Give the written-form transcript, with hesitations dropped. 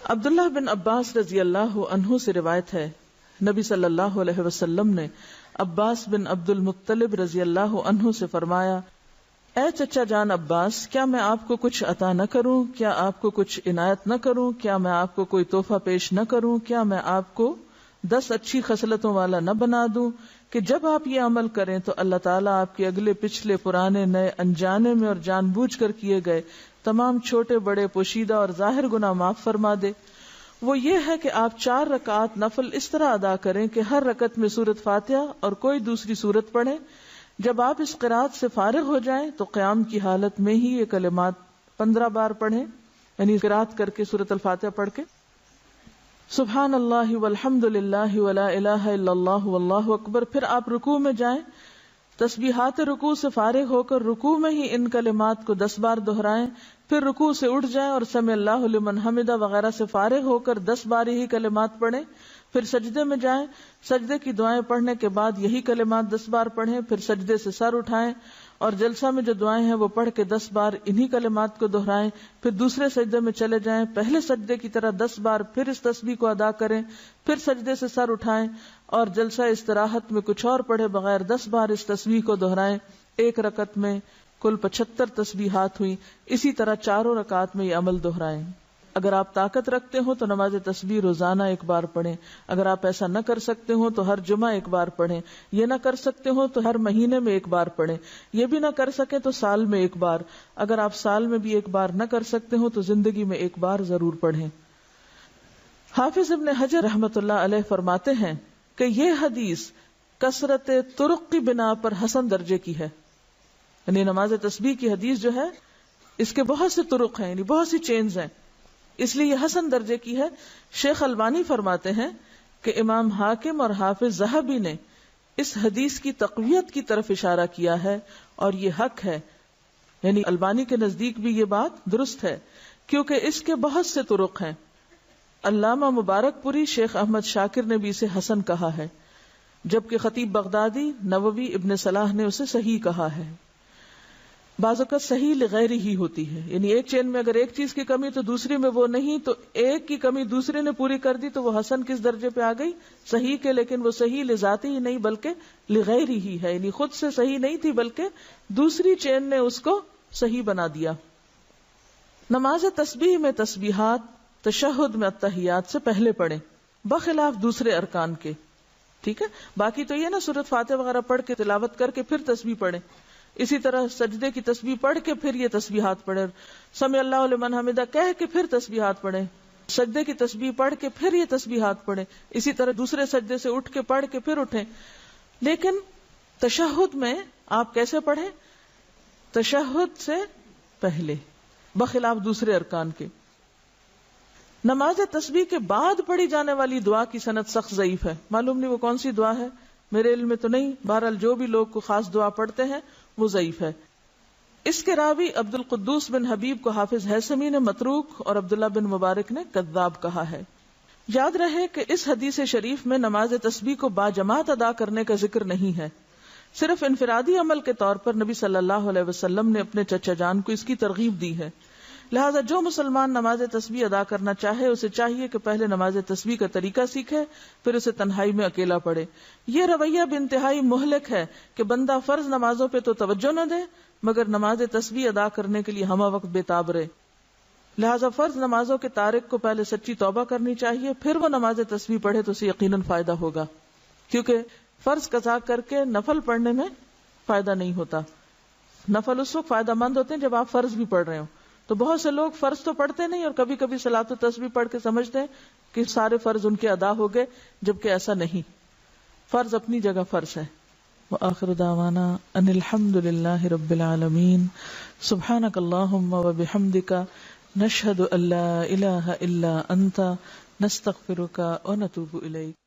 عبداللہ بن عباس رضی اللہ عنہ سے روایت ہے، نبی صلی اللہ علیہ وسلم نے عباس بن عبد المطلب رضی اللہ عنہ سے فرمایا، اے چچا جان عباس، کیا میں آپ کو کچھ عطا نہ کروں؟ کیا آپ کو کچھ عنایت نہ کروں؟ کیا میں آپ کو کوئی تحفہ پیش نہ کروں؟ کیا میں آپ کو 10 اچھی خصلتوں والا نہ بنا دوں کہ جب آپ یہ عمل کریں تو اللہ تعالیٰ آپ کے اگلے پچھلے پرانے نئے انجانے میں اور جان بوجھ کر کیے گئے تمام چھوٹے بڑے پوشیدہ اور ظاہر گناہ معاف فرما دے؟ وہ یہ ہے کہ آپ 4 رکعات نفل اس طرح ادا کریں کہ ہر رکعت میں سورۃ فاتحہ اور کوئی دوسری سورت پڑھیں۔ جب آپ اس قرات سے فارغ ہو جائیں تو قیام کی حالت میں ہی یہ کلمات 15 بار پڑھیں، یعنی قرات کر کے سورۃ الفاتحہ پڑھ کے سبحان اللہ والحمد للہ ولا الہ الا اللہ واللہ اکبر۔ پھر آپ رکوع میں جائیں، تسبیحات رکوع سے فارغ ہو کر رکوع میں ہی ان کلمات کو 10 بار دہرائیں، پھر رکوع سے اٹھ جائیں اور سمع اللہ لمن حمدہ وغیرہ سے فارغ ہو کر 10 بار ہی کلمات پڑھیں، پھر سجدے میں جائیں، سجدے کی دعائیں پڑھنے کے بعد یہی کلمات 10 بار پڑھیں، پھر سجدے سے سر اٹھائیں اور جلسہ میں جو دعائیں ہیں وہ پڑھ کے 10 بار انہی کلمات کو دہرائیں، پھر دوسرے سجدے میں چلے جائیں، پہلے سجدے کی طرح 10 بار پھر اس تسبیح کو ادا کریں، پھر سجدے سے سر اٹھائیں اور جلسہ استراحت میں کچھ اور پڑھے بغیر 10 بار اس تسبیح کو دہرائیں۔ ایک رکعت میں کل 75 تسبیحات ہوئی۔ اسی طرح 4 رکعات میں یہ عمل دہرائیں۔ اگر آپ طاقت رکھتے ہو تو نماز تسبیح روزانہ 1 بار پڑھیں، اگر آپ ایسا نہ کر سکتے ہو تو ہر جمعہ 1 بار پڑھیں، یہ نہ کر سکتے ہو تو ہر مہینے میں 1 بار پڑھیں، یہ بھی نہ کر سکے تو سال میں 1 بار، اگر آپ سال میں بھی 1 بار نہ کر سکتے ہو تو زندگی میں 1 بار ضرور پڑھیں۔ حافظ ابن حجر رحمۃ اللہ علیہ فرماتے ہیں کہ یہ حدیث کثرت طرق کی بنا پر حسن درجے کی ہے، یعنی نماز تسبیح کی حدیث جو ہے اس کے بہت سے طرق ہیں، یعنی بہت سی چینز ہیں، اس لیے یہ حسن درجے کی ہے۔ شیخ البانی فرماتے ہیں کہ امام حاکم اور حافظ ذہبی نے اس حدیث کی تقویت کی طرف اشارہ کیا ہے اور یہ حق ہے، یعنی البانی کے نزدیک بھی یہ بات درست ہے کیونکہ اس کے بہت سے طرق ہیں۔ علامہ مبارک پوری شیخ احمد شاکر نے بھی اسے حسن کہا ہے، جبکہ خطیب بغدادی، نووی، ابن صلاح نے اسے صحیح کہا ہے۔ بعض اوقات صحیح لغیر ہی ہوتی ہے، یعنی ایک چین میں اگر ایک چیز کی کمی تو دوسری میں وہ نہیں، تو ایک کی کمی دوسرے نے پوری کر دی تو وہ حسن کس درجے پہ آ گئی؟ صحیح کے، لیکن وہ صحیح لذاتی ہی نہیں بلکہ لغیر ہی ہے، یعنی خود سے صحیح نہیں تھی بلکہ دوسری چین نے اس کو صحیح بنا دیا۔ نماز تسبیح میں تسبیحات تشہد میں التحیات سے پہلے پڑھیں، بخلاف دوسرے ارکان کے، ٹھیک ہے؟ باقی تو یہ نا سورۃ فاتحہ وغیرہ پڑھ کے تلاوت کر کے پھر تسبیح پڑھیں، اسی طرح سجدے کی تسبیح پڑھ کے پھر یہ تسبیحات پڑھیں، سمع اللہ لمن حمدہ کہہ کے پھر تسبیحات پڑھیں، سجدے کی تسبیح پڑھ کے پھر یہ تسبیحات پڑھیں، اسی طرح دوسرے سجدے سے اٹھ کے پڑھ کے پھر اٹھیں۔ لیکن تشہد میں آپ کیسے پڑھیں؟ تشہد سے پہلے، بخلاف دوسرے ارکان کے۔ نماز تسبیح کے بعد پڑھی جانے والی دعا کی سند سخت ضعیف ہے، معلوم نہیں وہ کون سی دعا ہے، میرے علم میں تو نہیں، بہرحال جو بھی لوگ کو خاص دعا پڑھتے ہیں وہ ضعیف ہے۔ اس کے راوی عبد القدوس بن حبیب کو حافظ ہیثمی نے متروک اور عبداللہ بن مبارک نے کذاب کہا ہے۔ یاد رہے کہ اس حدیث شریف میں نماز تسبیح کو باجماعت ادا کرنے کا ذکر نہیں ہے، صرف انفرادی عمل کے طور پر نبی صلی اللہ علیہ وسلم نے اپنے چچا جان کو اس کی ترغیب دی ہے، لہذا جو مسلمان نماز تسبیح ادا کرنا چاہے اسے چاہیے کہ پہلے نماز تسبیح کا طریقہ سیکھے، پھر اسے تنہائی میں اکیلا پڑھے۔ یہ رویہ بھی انتہائی مہلک ہے کہ بندہ فرض نمازوں پہ تو توجہ نہ دے مگر نماز تسبیح ادا کرنے کے لیے ہمہ وقت بے تاب رہے۔ لہذا فرض نمازوں کے تارک کو پہلے سچی توبہ کرنی چاہیے، پھر وہ نماز تسبیح پڑھے تو اسے یقیناً فائدہ ہوگا، کیونکہ فرض قضا کر کے نفل پڑھنے میں فائدہ نہیں ہوتا۔ نفل اس وقت فائدہ مند ہوتے ہیں جب آپ فرض بھی پڑھ رہے ہو، تو بہت سے لوگ فرض تو پڑھتے نہیں اور کبھی کبھی صلاۃ و تسبیح پڑھ کے سمجھتے ہیں کہ سارے فرض ان کے ادا ہو گئے، جبکہ ایسا نہیں، فرض اپنی جگہ فرض ہے۔ وآخر دعوانا ان الحمد للہ رب العالمین، سبحانک اللہم وبحمدک، نشہد ان لا الہ الا انت، نستغفرک ونتوب الیک۔